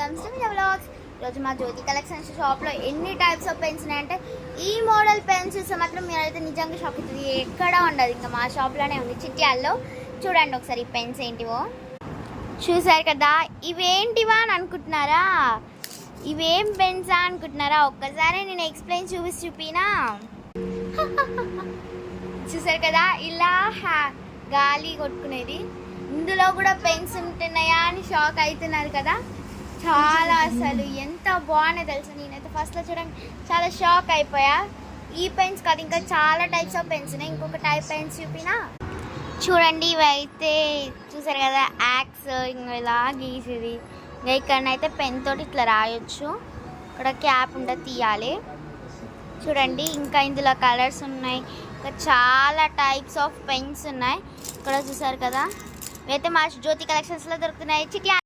Welcome to me vlogs. ఈరోజు మా జ్యోతి collections షాప్లో ఎన్ని టైప్స్ ఆఫ్ పెన్స్ ఉన్నాయంటే ఈ మోడల్ పెన్స్ చూస్తే మాత్రం మీరైతే నిజంగా షాక్ అవుతుంది. ఎక్కడా ఉండదు, ఇంకా మా షాప్లోనే ఉంది చిట్యాల్లో. చూడండి ఒకసారి ఈ పెన్స్ ఏంటివో. చూసారు కదా, ఇవేంటివా అని అనుకుంటున్నారా? ఇవేం పెన్సా అనుకుంటున్నారా? ఒక్కసారి నేను ఎక్స్ప్లెయిన్ చూపినా. చూసారు కదా, ఇలా గాలి కొట్టుకునేది. ఇందులో కూడా పెన్స్ ఉంటున్నాయా అని షాక్ అవుతున్నారు కదా. చాలా అసలు ఎంత బాగున్నాయి తెలుసు. నేనైతే ఫస్ట్లో చూడండి చాలా షాక్ అయిపోయా. ఈ పెన్స్ కాదు, ఇంకా చాలా టైప్స్ ఆఫ్ పెన్స్ ఉన్నాయి. ఇంకొక టైప్ పెన్స్ చూపినా. చూడండి, ఇవైతే చూసారు కదా యాక్స్ ఇంకా ఇలా గీసేది. ఇంకా ఇక్కడనైతే పెన్ తోటి ఇట్లా రాయొచ్చు. ఇక్కడ క్యాప్ ఉంటే తీయాలి. చూడండి, ఇంకా ఇందులో కలర్స్ ఉన్నాయి. ఇంకా చాలా టైప్స్ ఆఫ్ పెన్స్ ఉన్నాయి. ఇక్కడ చూసారు కదా, ఇవైతే మా జ్యోతి కలెక్షన్స్లో దొరుకుతున్నాయి. చిట్యా